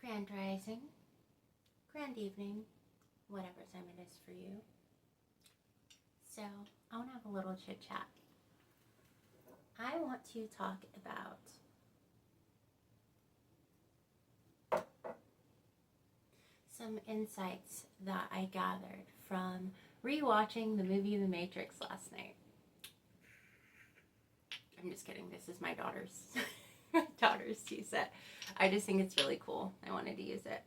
Grand rising, grand evening, whatever time it is for you. So, I want to have a little chit chat. I want to talk about some insights that I gathered from rewatching the movie The Matrix last night. I'm just kidding. This is my daughter's tea set. I just think it's really cool. I wanted to use it.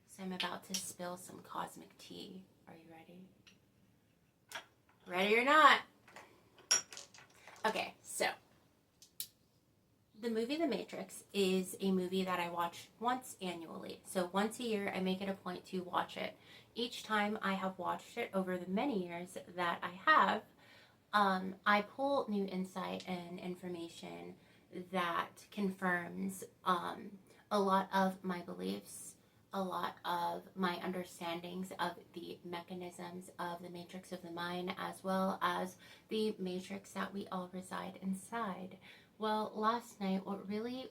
So I'm about to spill some cosmic tea. Are you ready? Ready or not? Okay, so the movie The Matrix is a movie that I watch once annually. So once a year, I make it a point to watch it. Each time I have watched it over the many years that I have, I pull new insight and information that confirms a lot of my beliefs, a lot of my understandings of the mechanisms of the matrix of the mind, as well as the matrix that we all reside inside. Well, last night, what really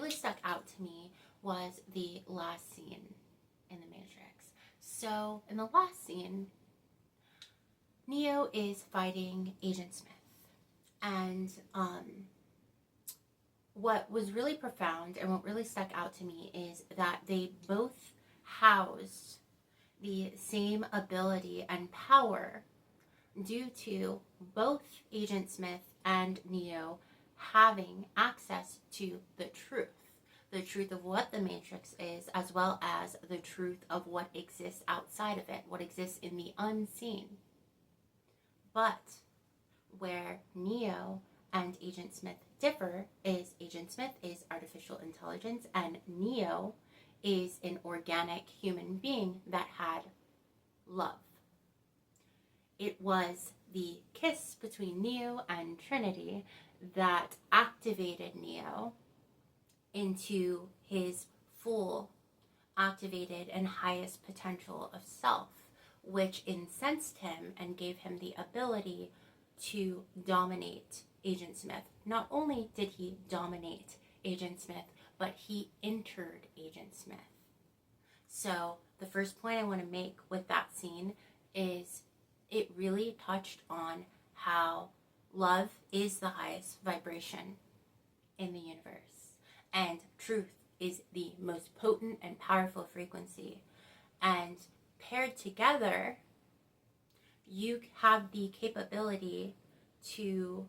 stuck out to me was the last scene in the Matrix. So, in the last scene, Neo is fighting Agent Smith, and what was really profound and what really stuck out to me is that they both house the same ability and power due to both Agent Smith and Neo having access to the truth of what the Matrix is, as well as the truth of what exists outside of it, what exists in the unseen. But where Neo and Agent Smith differ is Agent Smith is artificial intelligence and Neo is an organic human being that had love. It was the kiss between Neo and Trinity that activated Neo into his full, activated, and highest potential of self, which incensed him and gave him the ability to dominate Agent Smith. Not only did he dominate Agent Smith, but he entered Agent Smith. So the first point I want to make with that scene is it really touched on how love is the highest vibration in the universe, and truth is the most potent and powerful frequency. And paired together, you have the capability to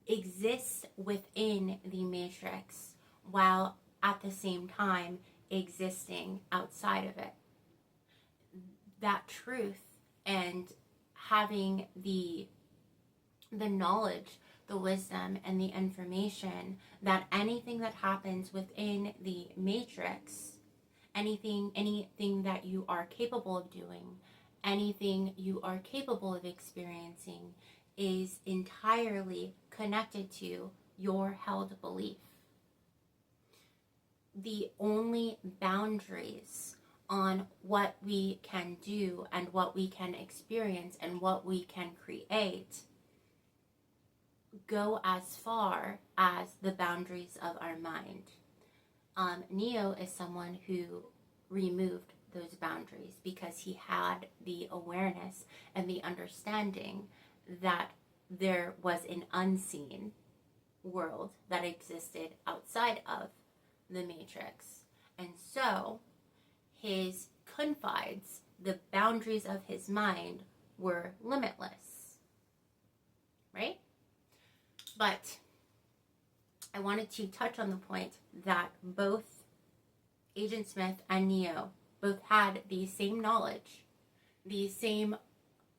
exist within the matrix while at the same time existing outside of it. That truth and having the knowledge, the wisdom, and the information that anything that happens within the matrix, anything that you are capable of doing, anything you are capable of experiencing is entirely connected to your held belief. The only boundaries on what we can do and what we can experience and what we can create go as far as the boundaries of our mind. Neo is someone who removed those boundaries because he had the awareness and the understanding that there was an unseen world that existed outside of the matrix. And so his confines, the boundaries of his mind, were limitless, right? But I wanted to touch on the point that both Agent Smith and Neo both had the same knowledge, the same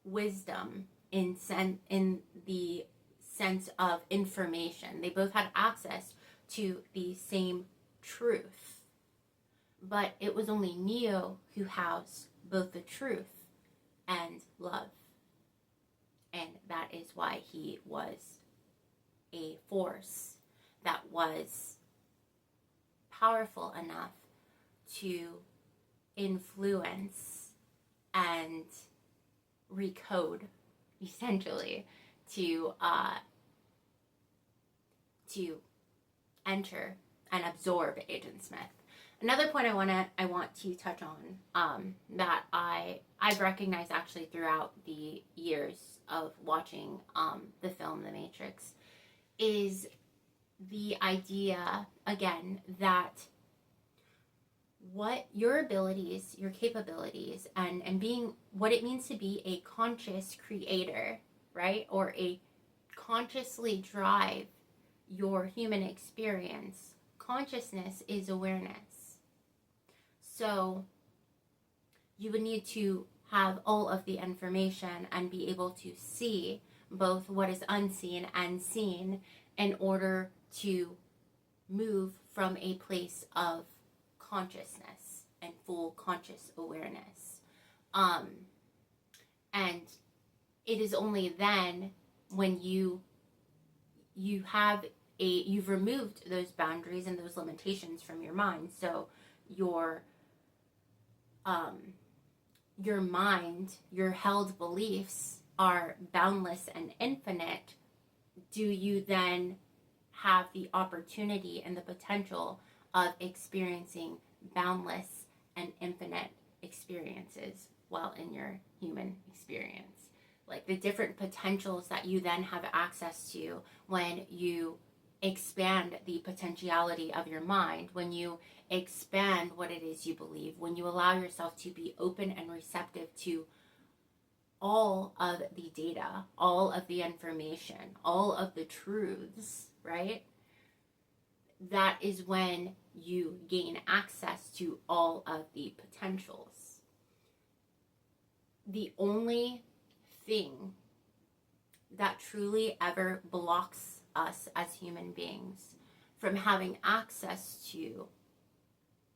wisdom in the sense of information. They both had access to the same truth. But it was only Neo who housed both the truth and love. And that is why he was a force that was powerful enough to influence and recode, essentially, to enter and absorb Agent Smith. Another point I want to touch on, that I've recognized actually throughout the years of watching the film The Matrix, is the idea again that what your abilities, your capabilities, and being what it means to be a conscious creator, right? Or a consciously drive your human experience. Consciousness is awareness. So you would need to have all of the information and be able to see both what is unseen and seen in order to move from a place of consciousness and full conscious awareness. And it is only then when you've removed those boundaries and those limitations from your mind. So your mind, your held beliefs are boundless and infinite. Do you then have the opportunity and the potential of experiencing boundless and infinite experiences while in your human experience? Like the different potentials that you then have access to when you expand the potentiality of your mind, when you expand what it is you believe, when you allow yourself to be open and receptive to all of the data, all of the information, all of the truths, right? That is when you gain access to all of the potentials. The only thing that truly ever blocks us as human beings from having access to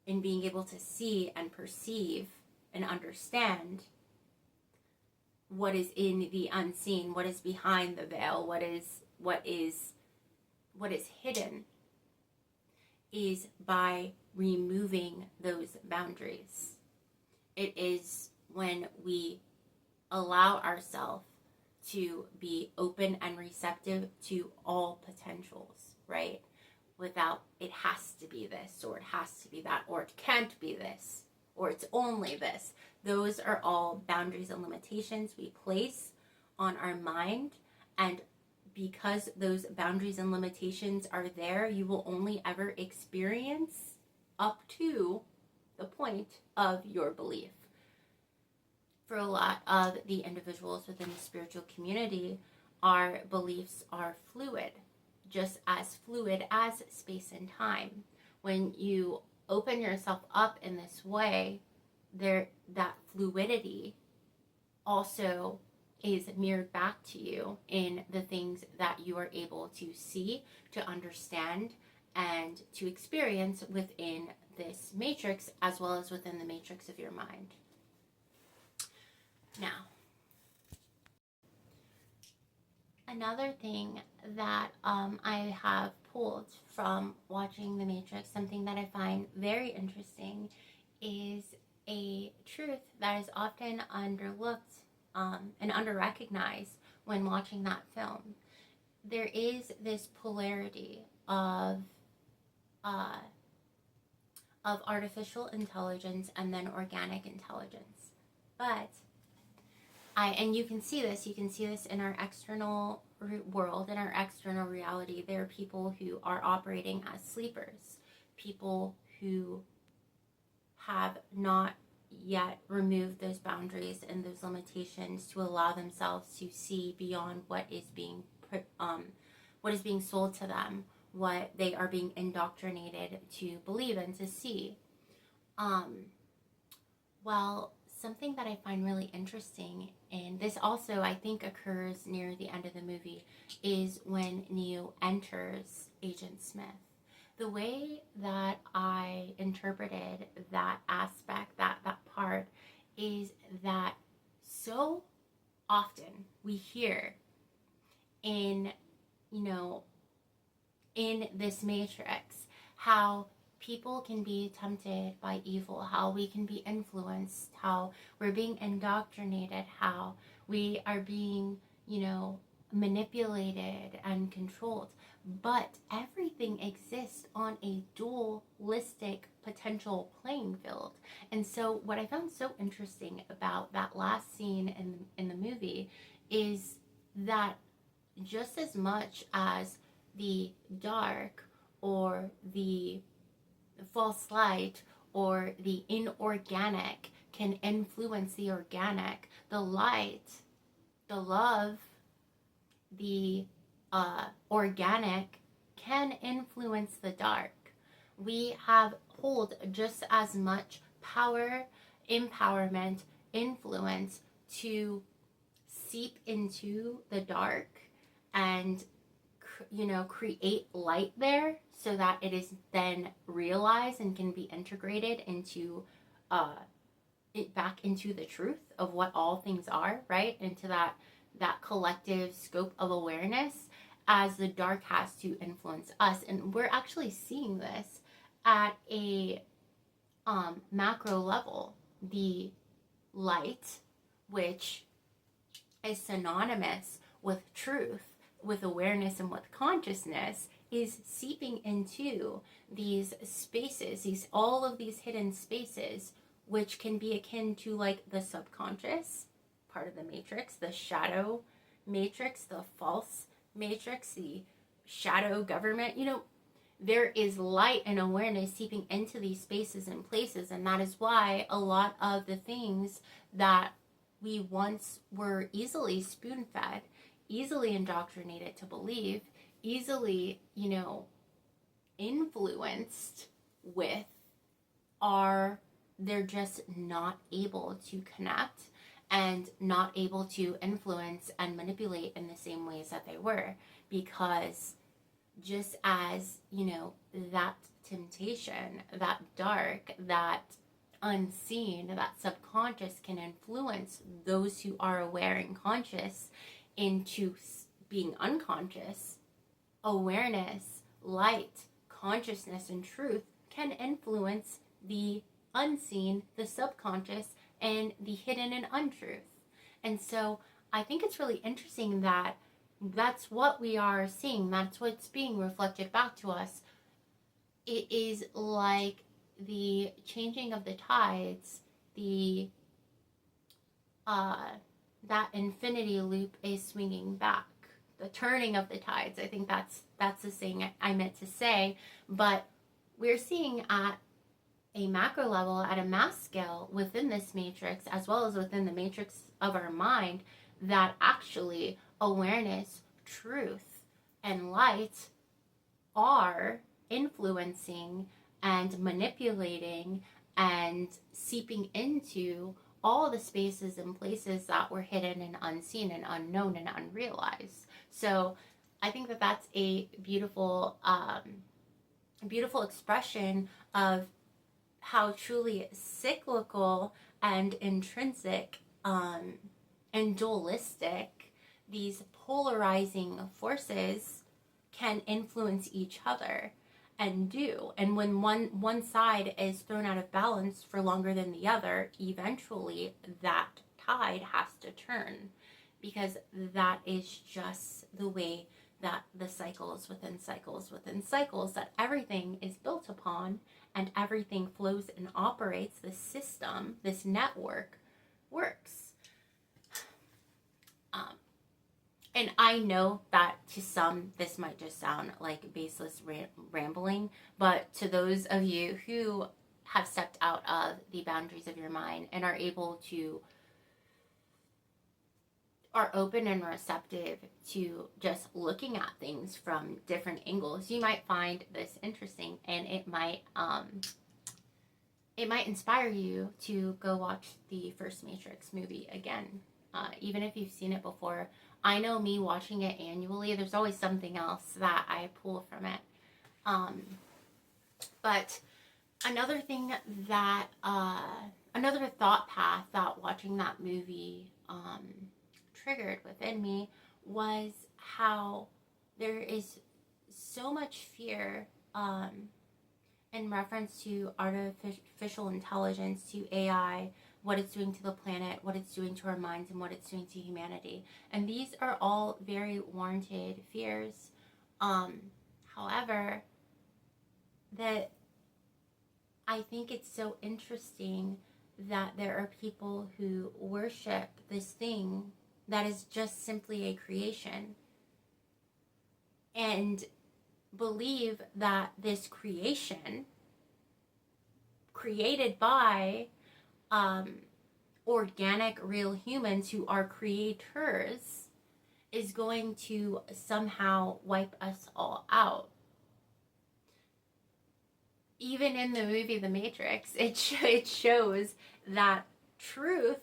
and being able to see and perceive and understand what is in the unseen, what is behind the veil, what is hidden, is by removing those boundaries. It is when we allow ourselves to be open and receptive to all potentials, right? Without it has to be this, or it has to be that, or it can't be this, or it's only this. Those are all boundaries and limitations we place on our mind. And because those boundaries and limitations are there, you will only ever experience up to the point of your belief. For a lot of the individuals within the spiritual community, our beliefs are fluid, just as fluid as space and time. When you open yourself up in this way, that fluidity also is mirrored back to you in the things that you are able to see, to understand, and to experience within this matrix, as well as within the matrix of your mind. Now, another thing that I have pulled from watching The Matrix, something that I find very interesting, is a truth that is often underlooked and under-recognized when watching that film. There is this polarity of artificial intelligence and then organic intelligence. But and you can see this in our external world, in our external reality. There are people who are operating as sleepers, people who have not yet removed those boundaries and those limitations to allow themselves to see beyond what is being sold to them, what they are being indoctrinated to believe and to see. Well, something that I find really interesting, and this also I think occurs near the end of the movie, is when Neo enters Agent Smith. The way that I interpreted that aspect, that part, is that so often we hear in this matrix how people can be tempted by evil, how we can be influenced, how we're being indoctrinated, how we are being, manipulated and controlled. but everything exists on a dualistic potential playing field. And so what I found so interesting about that last scene in the movie is that just as much as the dark or the false light or the inorganic can influence the organic, the light, the love, the organic can influence the dark. We have hold just as much power, empowerment, influence to seep into the dark and create light there so that it is then realized and can be integrated into back into the truth of what all things are, right? Into that collective scope of awareness, as the dark has to influence us. And we're actually seeing this at a macro level. The light, which is synonymous with truth, with awareness, and with consciousness, is seeping into these spaces, all of these hidden spaces, which can be akin to like the subconscious part of the matrix, the shadow matrix, the false matrix, the shadow government. There is light and awareness seeping into these spaces and places, and that is why a lot of the things that we once were easily spoon-fed, easily indoctrinated to believe, easily, influenced with, they're just not able to connect and not able to influence and manipulate in the same ways that they were. Because just as, that temptation, that dark, that unseen, that subconscious can influence those who are aware and conscious into being unconscious, awareness, light, consciousness, and truth can influence the unseen, the subconscious, and the hidden and untruth. And so I think it's really interesting that that's what we are seeing. That's what's being reflected back to us. It is like the changing of the tides, that infinity loop is swinging back. The turning of the tides. I think that's the thing I meant to say. But we're seeing at a macro level, at a mass scale within this matrix, as well as within the matrix of our mind, that actually awareness, truth, and light are influencing and manipulating and seeping into all the spaces and places that were hidden and unseen and unknown and unrealized. So I think that that's a beautiful expression of how truly cyclical and intrinsic and dualistic these polarizing forces can influence each other and do. And when one side is thrown out of balance for longer than the other, eventually that tide has to turn, because that is just the way that the cycles within cycles within cycles that everything is built upon, and everything flows and operates. This system, this network works. And I know that to some this might just sound like baseless rambling, but to those of you who have stepped out of the boundaries of your mind and are open and receptive to just looking at things from different angles, you might find this interesting, and it might inspire you to go watch the first Matrix movie again, even if you've seen it before. I know me watching it annually, there's always something else that I pull from it. But another thing that, another thought path that watching that movie triggered within me was how there is so much fear in reference to artificial intelligence, to AI, what it's doing to the planet, what it's doing to our minds, and what it's doing to humanity. And these are all very warranted fears. However, that I think it's so interesting that there are people who worship this thing that is just simply a creation and believe that this creation created by organic real humans who are creators is going to somehow wipe us all out. Even in the movie The Matrix, it shows that truth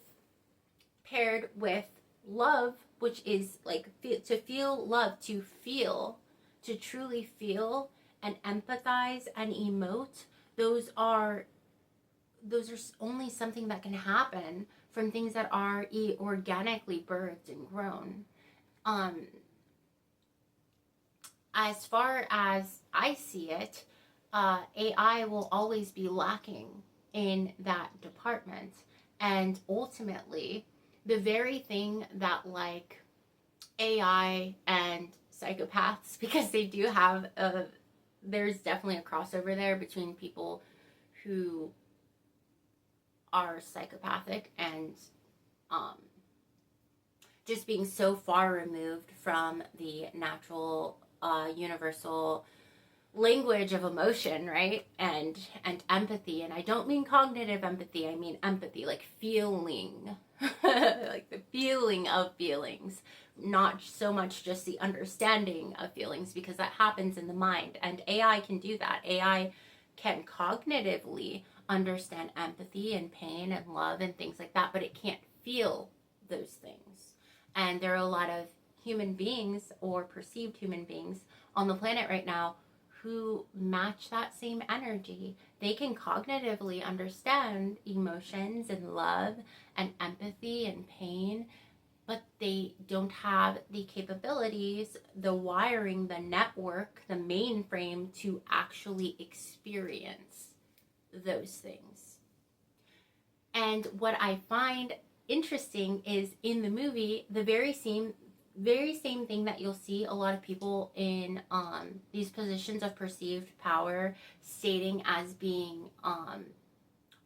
paired with love, which is like to feel love, to truly feel and empathize and emote, those are only something that can happen from things that are organically birthed and grown. As far as I see it, AI will always be lacking in that department. And ultimately, the very thing that like AI and psychopaths, because they do have there's definitely a crossover there between people who are psychopathic and just being so far removed from the natural universal language of emotion, right? And empathy. And I don't mean cognitive empathy, I mean empathy, like feeling. Like the feeling of feelings, not so much just the understanding of feelings, because that happens in the mind, and AI can do that. AI can cognitively understand empathy and pain and love and things like that, but it can't feel those things. And there are a lot of human beings, or perceived human beings, on the planet right now who match that same energy. They can cognitively understand emotions and love and empathy and pain, but they don't have the capabilities, the wiring, the network, the mainframe to actually experience those things. And what I find interesting is in the movie, the very same thing that you'll see a lot of people in these positions of perceived power stating as being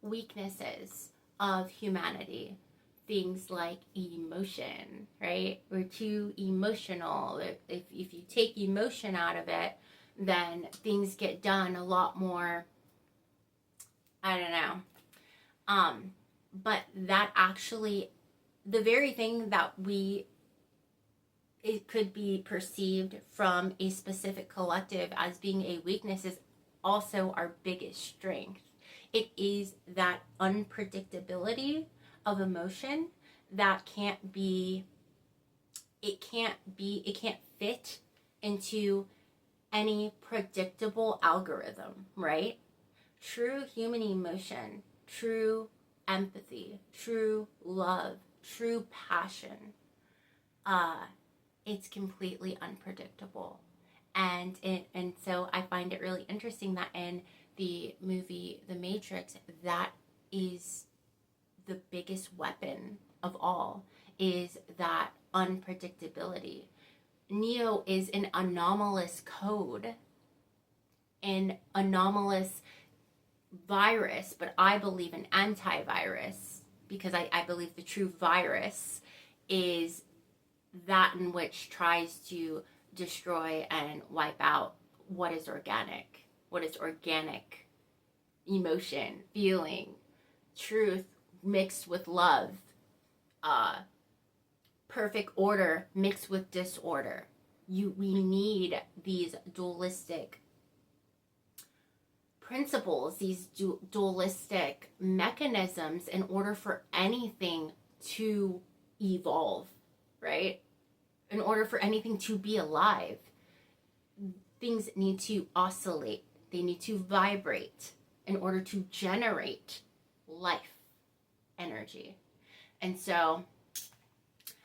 weaknesses of humanity. Things like emotion, right? We're too emotional. If you take emotion out of it, then things get done a lot more, I don't know. But that actually, the very thing that it could be perceived from a specific collective as being a weakness is also our biggest strength. It is that unpredictability of emotion that can't fit into any predictable algorithm, right? True human emotion, true empathy, true love, true passion, it's completely unpredictable. And so I find it really interesting that in the movie The Matrix, that is the biggest weapon of all, is that unpredictability. Neo is an anomalous code, an anomalous virus, but I believe an antivirus, because I believe the true virus is that in which tries to destroy and wipe out what is organic emotion, feeling, truth mixed with love, perfect order mixed with disorder. We need these dualistic principles, these dualistic mechanisms in order for anything to evolve, right? In order for anything to be alive, things need to oscillate, they need to vibrate in order to generate life energy. And so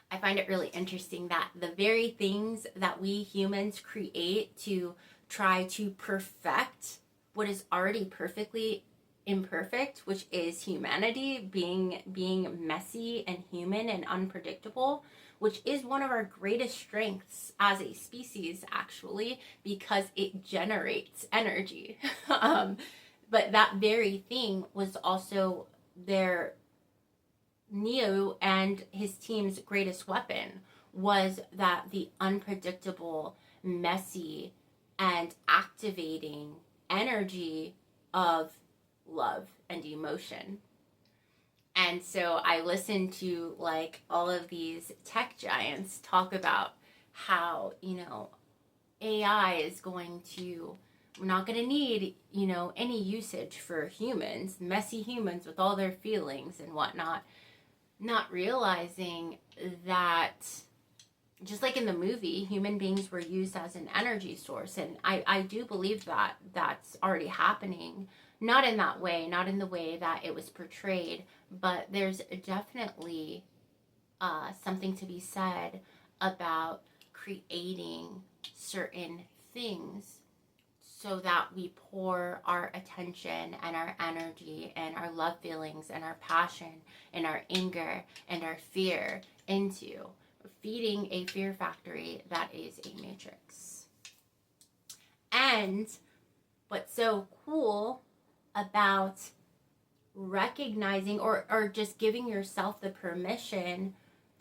I find it really interesting that the very things that we humans create to try to perfect what is already perfectly imperfect, which is humanity, being messy and human and unpredictable, which is one of our greatest strengths as a species, actually, because it generates energy. But that very thing was also their Neo and his team's greatest weapon, was that the unpredictable, messy, and activating energy of love and emotion. And so I listened to like all of these tech giants talk about how, AI is going to, we're not going to need, any usage for humans, messy humans with all their feelings and whatnot, not realizing that just like in the movie, human beings were used as an energy source. And I do believe that that's already happening. Not in that way, not in the way that it was portrayed, but there's definitely something to be said about creating certain things so that we pour our attention and our energy and our love feelings and our passion and our anger and our fear into feeding a fear factory that is a matrix. And what's so cool about recognizing or just giving yourself the permission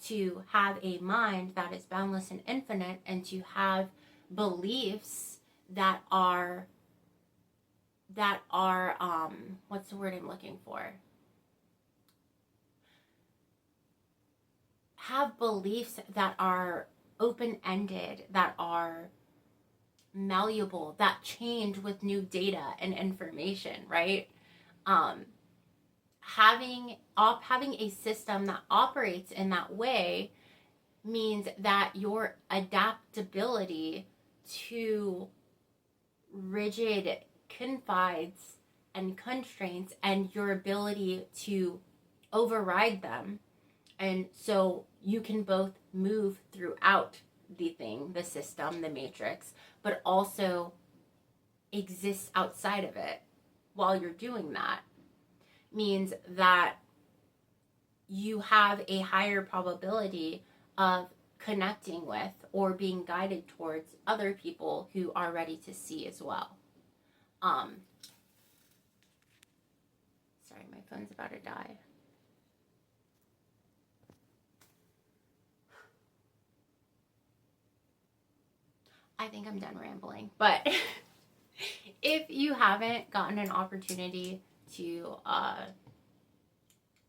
to have a mind that is boundless and infinite, and to have beliefs that are what's the word I'm looking for? Have beliefs that are open-ended, that are malleable, that change with new data and information, right? Having a system that operates in that way means that your adaptability to rigid confines and constraints and your ability to override them, and so you can both move throughout the system, the matrix, but also exist outside of it while you're doing that, means that you have a higher probability of connecting with or being guided towards other people who are ready to see as well. Sorry, my phone's about to die. I think I'm done rambling, but if you haven't gotten an opportunity to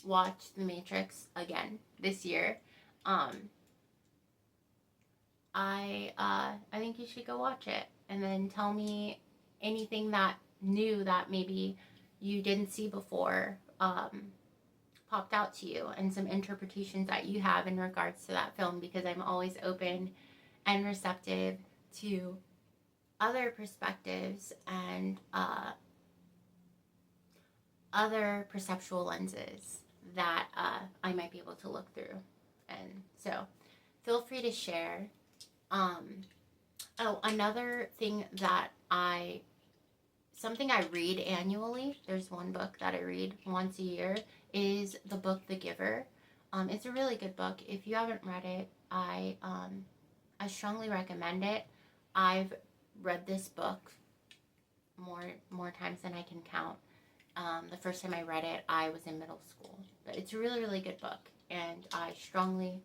watch The Matrix again this year, I think you should go watch it and then tell me anything that new that maybe you didn't see before popped out to you, and some interpretations that you have in regards to that film, because I'm always open and receptive to other perspectives and other perceptual lenses that I might be able to look through. And so feel free to share. Another thing that something I read annually, there's one book that I read once a year, is the book The Giver. It's a really good book. If you haven't read it, I strongly recommend it. I've read this book more times than I can count. The first time I read it, I was in middle school. But it's a really, really good book, and I strongly,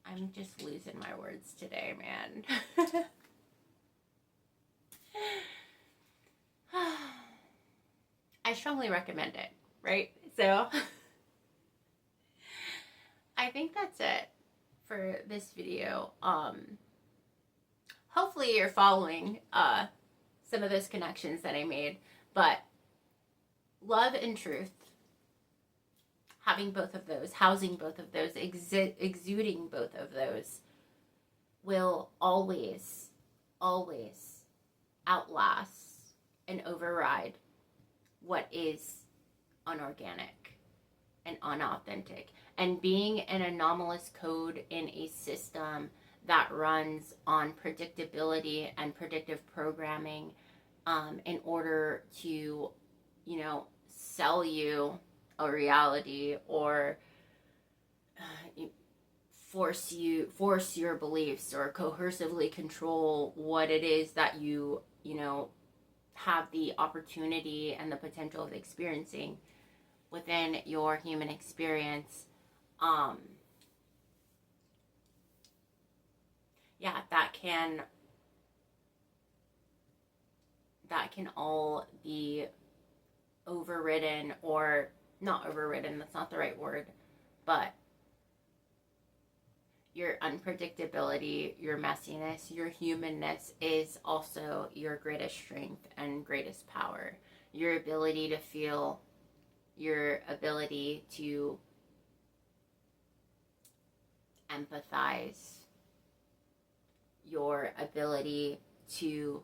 I'm just losing my words today, man. I strongly recommend it, right? So I think that's it for this video. Hopefully you're following some of those connections that I made, but love and truth, having both of those, housing both of those, exuding both of those, will always outlast and override what is unorganic and unauthentic. And being an anomalous code in a system that runs on predictability and predictive programming, in order to, sell you a reality, or force your beliefs, or coercively control what it is that you have the opportunity and the potential of experiencing within your human experience. Yeah, that can all be overridden, or not overridden, that's not the right word, but your unpredictability, your messiness, your humanness is also your greatest strength and greatest power. Your ability to feel, your ability to empathize, your ability to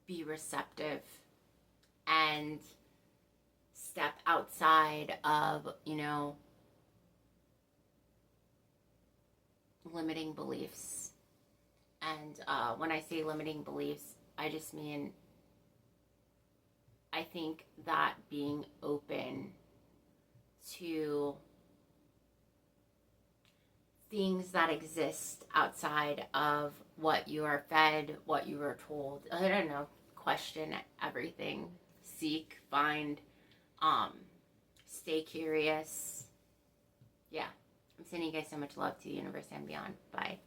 be receptive and step outside of, limiting beliefs. And when I say limiting beliefs, I just mean, I think that being open to things that exist outside of what you are fed, what you are told, I don't know, question everything, seek, find, stay curious. Yeah. I'm sending you guys so much love to the universe and beyond. Bye.